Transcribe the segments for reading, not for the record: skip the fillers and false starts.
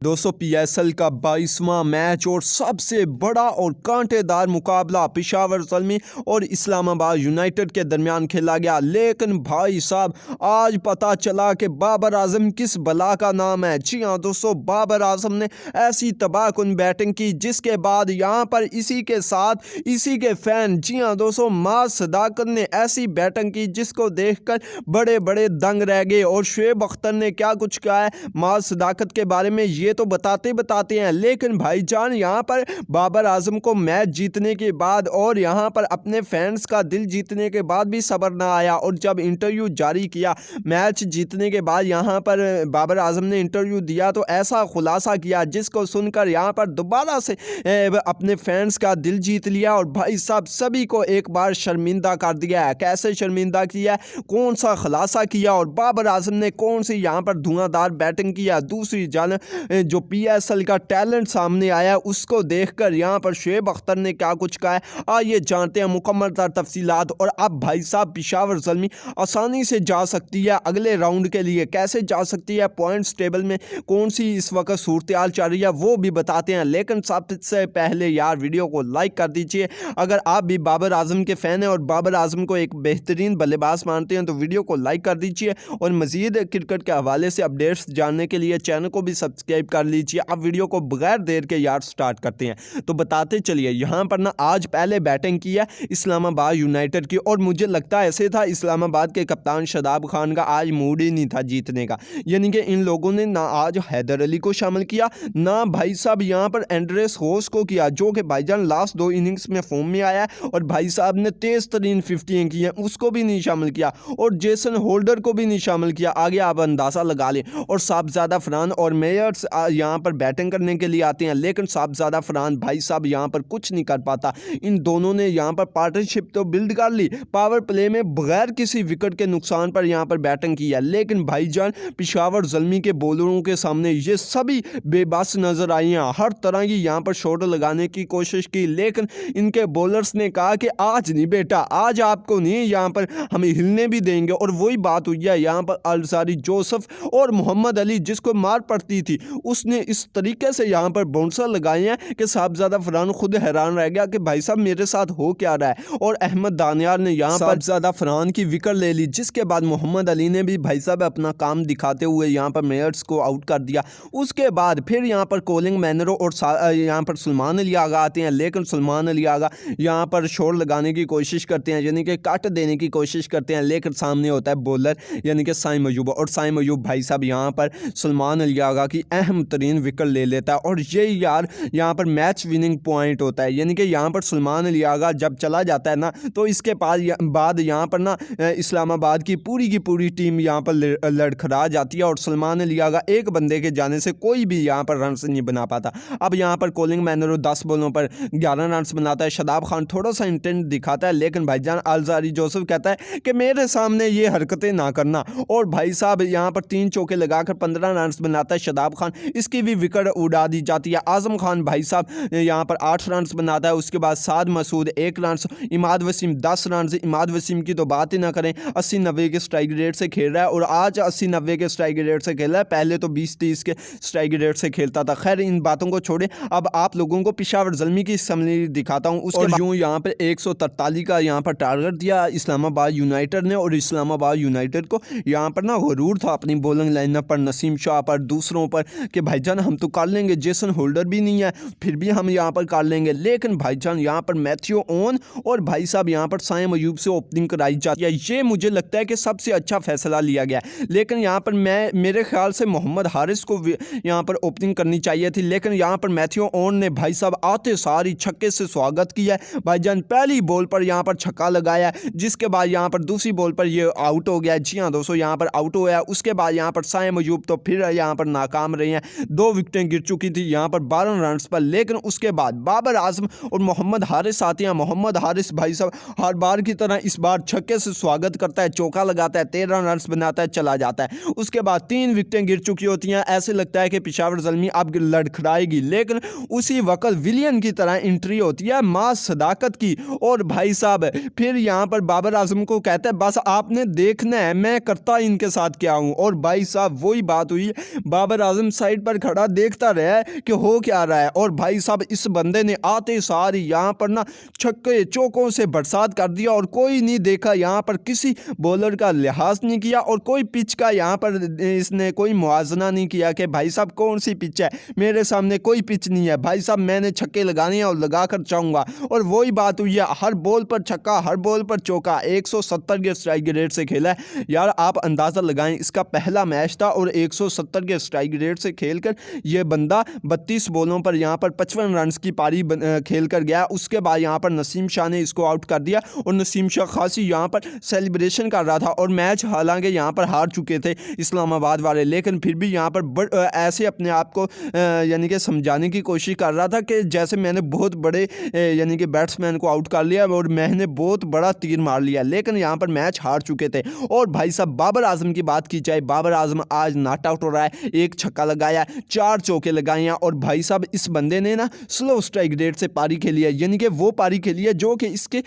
दोस्तों पीएसएल का 22वां मैच और सबसे बड़ा और कांटेदार मुकाबला पेशावर ज़ल्मी और इस्लामाबाद यूनाइटेड के दरमियान खेला गया। लेकिन भाई साहब आज पता चला कि बाबर आजम किस बला का नाम है। जी हाँ दोस्तों, बाबर आजम ने ऐसी तबाहकुन बैटिंग की जिसके बाद यहाँ पर इसी के साथ इसी के फैन, जी हाँ दोस्तों, माज सदाकत ने ऐसी बैटिंग की जिसको देखकर बड़े बड़े दंग रह गए। और शुएब अख्तर ने क्या कुछ कहा है माज सदाकत के बारे में ये तो बताते हैं। लेकिन भाईजान यहाँ पर बाबर आजम को मैच जीतने के बाद और यहाँ पर अपने फैंस का दिल जीतने के बाद भी सब्र ना आया और जब इंटरव्यू जारी किया मैच जीतने के बाद, यहाँ पर बाबर आजम ने इंटरव्यू दिया तो ऐसा खुलासा किया जिसको सुनकर यहाँ पर दोबारा से अपने फैंस का दिल जीत लिया और भाई साहब सभी को एक बार शर्मिंदा कर दिया है। कैसे शर्मिंदा किया, कौन सा खुलासा किया और बाबर आजम ने कौन सी यहाँ पर धुआंधार बैटिंग किया। दूसरी जानब जो पीएसएल का टैलेंट सामने आया उसको देखकर यहाँ पर शुएब अख्तर ने क्या कुछ कहा है, आइए जानते हैं मुकम्मल तफसीलात। और अब भाई साहब पेशावर ज़ल्मी आसानी से जा सकती है अगले राउंड के लिए। कैसे जा सकती है, पॉइंट्स टेबल में कौन सी इस वक्त सूरत हाल चल रही है वो भी बताते हैं। लेकिन सबसे पहले यार वीडियो को लाइक कर दीजिए। अगर आप भी बाबर आजम के फ़ैन हैं और बाबर आजम को एक बेहतरीन बल्लेबाज मानते हैं तो वीडियो को लाइक कर दीजिए और मज़ीद क्रिकेट के हवाले से अपडेट्स जानने के लिए चैनल को भी सब्सक्राइब कर लीजिए। अब वीडियो को बगैर देर के यार स्टार्ट करते हैं। तो बताते चलिए, यहाँ पर ना आज पहले बैटिंग की है इस्लामाबाद यूनाइटेड की और मुझे लगता है ऐसे था इस्लामाबाद के कप्तान शादाब खान का आज मूड ही नहीं था जीतने का। यानी कि इन लोगों ने ना आज हैदर अली को शामिल किया ना भाई साहब यहाँ पर एंड्रेस होस को किया, जो कि भाईजान लास्ट 2 इनिंग्स में फॉर्म में आया है और भाई साहब ने तेज तरीन 50 की है उसको भी नहीं शामिल किया और जेसन होल्डर को भी नहीं शामिल किया। आगे आप अंदाज़ा लगा लें। और साहबजादा फरहान और मेयर्स यहाँ पर बैटिंग करने के लिए आते हैं, लेकिन साहबजादा फरहान भाई साहब यहाँ पर कुछ नहीं कर पाता। इन दोनों ने यहाँ पर पार्टनरशिप तो बिल्ड कर ली, पावर प्ले में बगैर किसी विकेट के नुकसान पर यहाँ पर बैटिंग की है। लेकिन भाईजान पेशावर ज़ल्मी के बॉलरों के सामने ये सभी बेबस नजर आई हैं। हर तरह की यहाँ पर शॉट लगाने की कोशिश की, लेकिन इनके बॉलर्स ने कहा कि आज नहीं बेटा, आज आपको नहीं यहाँ पर हम हिलने भी देंगे। और वही बात हुई है, यहाँ पर अलजारी जोसेफ और मोहम्मद अली जिसको मार पड़ती थी उसने इस तरीके से यहाँ पर बाउंसर लगाए हैं कि साहबजादा फरहान खुद हैरान रह गया कि भाई साहब मेरे साथ हो क्या रहा है। और अहमद दानियार ने यहाँ पर साहबजादा फरहान की विकेट ले ली, जिसके बाद मोहम्मद अली ने भी भाई साहब अपना काम दिखाते हुए यहाँ पर मेयर्स को आउट कर दिया। उसके बाद फिर यहाँ पर कोलिंग मैनरो और यहाँ पर सलमान अली आगा आते हैं, लेकिन सलमान अली आगा यहाँ पर शोर लगाने की कोशिश करते हैं, यानी कि कट देने की कोशिश करते हैं, लेकिन सामने होता है बॉलर यानी कि साइम अयूब और साइम अयूब भाई साहब यहाँ पर सलमान अली आगा की अहम तरीन विकेट ले लेता है। और ये यार यहाँ पर मैच विनिंग पॉइंट होता है, यानी कि यहाँ पर सलमान अली आगा जब चला जाता है ना तो इसके बाद यहाँ पर ना इस्लामाबाद की पूरी टीम यहाँ पर लड़खड़ा जाती है और सलमान अली आगा एक बंदे के जाने से कोई भी यहाँ पर रन नहीं बना पाता। अब यहाँ पर कोलिंग मैनरो 10 बॉलों पर 11 रन बनाता है। शादाब खान थोड़ा सा इंटेंट दिखाता है, लेकिन भाईजान अलजारी जोसेफ कहता है कि मेरे सामने ये हरकतें ना करना और भाई साहब यहाँ पर 3 चौके लगाकर 15 रन बनाता है शादाब खान, इसकी भी विकेट उड़ा दी जाती है। आजम खान भाई साहब यहाँ पर 8 रन बनाता है। उसके बाद साद मसूद 1 रन, इमाद वसीम 10 रन। इमाद वसीम की तो बात ही ना करें, 80-90 के स्ट्राइक रेट से खेल रहा है और आज 80-90 के स्ट्राइक रेट से खेल रहा है, पहले तो 20-30 के स्ट्राइक रेट से खेलता था। खैर इन बातों को छोड़े, अब आप लोगों को पेशावर ज़ल्मी की समरी दिखाता हूँ। उसके यूँ यहाँ पर 143 का यहाँ पर टारगेट दिया इस्लामाबाद यूनाइटेड ने और इस्लामाबाद यूनाइटेड को यहाँ पर ना गरूर था अपनी बॉलिंग लाइनअप पर, नसीम शाह पर, दूसरों पर कि भाईजान हम तो कर लेंगे, जेसन होल्डर भी नहीं है फिर भी हम यहाँ पर कर लेंगे। लेकिन भाईजान यहाँ पर मैथ्यू ओन और भाई साहब यहाँ पर साइम अयूब से ओपनिंग कराई जाती है। ये मुझे लगता है कि सबसे अच्छा फैसला लिया गया। लेकिन यहाँ पर मेरे ख्याल से मोहम्मद हारिस को यहाँ पर ओपनिंग करनी चाहिए थी, लेकिन यहाँ पर मैथ्यू ओन ने भाई साहब आते सारी छक्के से स्वागत किया है। भाईजान पहली बॉल पर यहाँ पर छक्का लगाया, जिसके बाद यहाँ पर दूसरी बॉल पर ये आउट हो गया। जी हाँ दोस्तों, यहाँ पर आउट हो गया। उसके बाद यहाँ पर साइम अयूब तो फिर यहाँ पर नाकाम रहे हैं, 2 विकेटें गिर चुकी थी यहाँ पर 12 रन पर। लेकिन उसके बाद बाबर आजम और मोहम्मद हारिस आते हैं। मोहम्मद हारिस भाई साहब हर बार की तरह इस बार छक्के से स्वागत करता है, चौका लगाता है, 13 रन बनाता है, चला जाता है। उसके बाद 3 विकेटें गिर चुकी होती हैं। ऐसे लगता है कि पेशावर ज़ल्मी अब लड़खड़ाएगी, लेकिन उसी वक्त विलियन की तरह एंट्री होती है माज सदाकत की और भाई साहब फिर यहाँ पर बाबर आजम को कहता है बस आपने देखना है मैं करता इनके साथ क्या हूँ। और भाई साहब वही बात हुई, बाबर आजम साइड पर खड़ा देखता रहा कि हो क्या रहा है। और भाई साहब इस बंदे ने आते सार यहाँ पर ना छक्के चौकों से बरसात कर दिया और कोई नहीं देखा, यहाँ पर किसी बॉलर का लिहाज नहीं किया और कोई पिच का यहाँ पर इसने कोई मुआवजा नहीं किया कि भाई साहब कौन सी पिच है, मेरे सामने कोई पिच नहीं है भाई साहब, मैंने छक्के लगाने हैं और लगा कर चाहूँगा। और वही बात हुई है, हर बॉल पर छक्का, हर बॉल पर चौका, 170 के स्ट्राइक रेट से खेला है यार। आप अंदाज़ा लगाएं, इसका पहला मैच था और 170 के स्ट्राइक रेट से खेलकर ये बंदा 32 बॉलों पर यहाँ पर 55 रन की पारी खेल कर गया। उसके बाद यहाँ पर नसीम शाह ने इसको आउट कर दिया और नसीम शाह खासी यहाँ पर सेलिब्रेशन कर रहा था। और मैच हालांकि यहाँ पर हार चुके थे इस्लामाबाद वाले, लेकिन फिर भी यहाँ पर ऐसे अपने आप को यानी कि समझाने की कोशिश कर रहा था कि जैसे मैंने बहुत बड़े यानी कि बैट्समैन को आउट कर लिया और मैंने बहुत बड़ा तीर मार लिया, लेकिन यहाँ पर मैच हार चुके थे। और भाई साहब बाबर आजम की बात की जाए, बाबर आजम आज नॉट आउट हो रहा है, एक छक्का लगाया, 4 चौके लगाए हैं। और भाई साहब इस बंदे ने ना स्लो स्ट्राइक रेट से पारी खेली है, यानी कि वो पारी खेली है जो कि इसके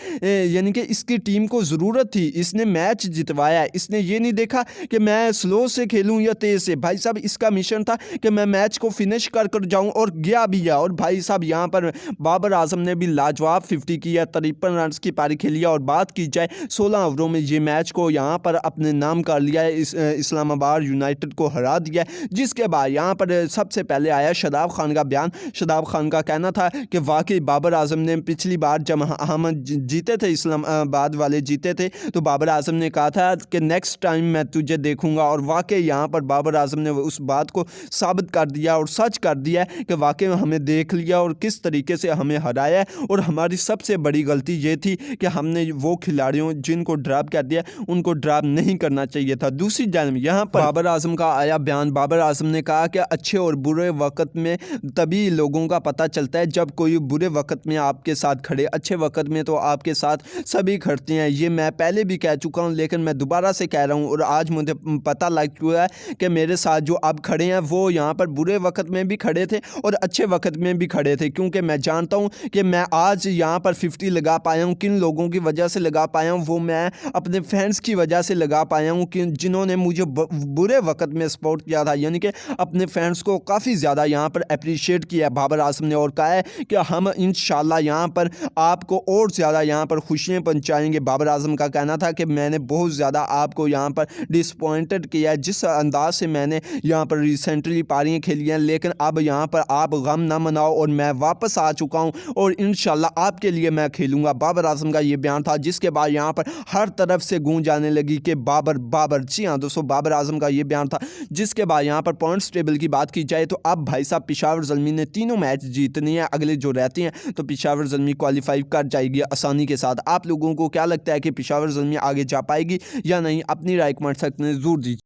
यानी कि इसकी टीम को ज़रूरत थी। इसने मैच जितवाया, इसने ये नहीं देखा कि मैं स्लो से खेलूं या तेज़ से। भाई साहब इसका मिशन था कि मैं मैच को फिनिश कर कर जाऊं और गया भी है। और भाई साहब यहाँ पर बाबर आजम ने भी लाजवाब 50 किया, 53 रन की पारी खेली। और बात की जाए 16 ओवरों में ये मैच को यहाँ पर अपने नाम कर लिया है, इस्लामाबाद यूनाइटेड को हरा दिया। जिसके बाद यहाँ पर सबसे पहले आया शादाब खान का बयान। शादाब खान का कहना था कि वाकई बाबर आजम ने पिछली बार जब हम जीते थे, इस्लामाबाद वाले जीते थे, तो बाबर आजम ने कहा था कि नेक्स्ट टाइम मैं तुझे देखूंगा। और वाकई यहाँ पर बाबर आजम ने उस बात को साबित कर दिया और सच कर दिया कि वाकई हमें देख लिया और किस तरीके से हमें हराया। और हमारी सबसे बड़ी गलती ये थी कि हमने वो खिलाड़ियों जिनको ड्रॉप कर दिया उनको ड्रॉप नहीं करना चाहिए था। दूसरी जानब यहाँ पर बाबर आजम का आया बयान। बाबर आजम ने कहा कि अच्छे और बुरे वक्त में तभी लोगों का पता चलता है जब कोई बुरे वक्त में आपके साथ खड़े, अच्छे वक्त में तो आपके साथ सभी खड़ते हैं। ये मैं पहले भी कह चुका हूँ, लेकिन मैं दोबारा से कह रहा हूँ और आज मुझे पता लग चुका है कि मेरे साथ जो अब खड़े हैं वो यहाँ पर बुरे वक्त में भी खड़े थे और अच्छे वक्त में भी खड़े थे। क्योंकि मैं जानता हूँ कि मैं आज यहाँ पर 50 लगा पाया हूँ, किन लोगों की वजह से लगा पाया हूँ, वो मैं अपने फैंस की वजह से लगा पाया हूँ कि जिन्होंने मुझे बुरे वक्त में सपोर्ट किया था, यानी कि अपने फैंस को काफ़ी ज़्यादा यहाँ पर अप्रिशिएट किया बाबर आजम ने। और कहा है कि हम इंशाल्लाह यहाँ पर आपको और ज़्यादा यहाँ पर खुशियाँ पहुँचाएंगे। बाबर आजम का कहना था कि मैंने बहुत ज़्यादा आपको यहाँ पर डिसपॉइंटेड किया जिस अंदाज से मैंने यहाँ पर रिसेंटली पारियाँ खेली हैं, लेकिन अब यहाँ पर आप गम ना मनाओ और मैं वापस आ चुका हूँ और इंशाल्लाह आपके लिए मैं खेलूँगा। बाबर आजम का ये बयान था, जिसके बाद यहाँ पर हर तरफ से गूंज आने लगी कि बाबर बाबर। जी हाँ दोस्तों, बाबर आजम का ये बयान था। जिसके बाद यहाँ पर पॉइंट्स टेबल की बात की जाए तो अब भाई साहब पेशावर ज़ल्मी ने तीनों मैच जीतने हैं, अगले जो रहते हैं तो पेशावर ज़ल्मी क्वालिफाई कर जाएगी आसानी के साथ। आप लोगों को क्या लगता है कि पेशावर ज़ल्मी आगे जा पाएगी या नहीं? अपनी राय कमेंट सेक्शन में ज़रूर दीजिए।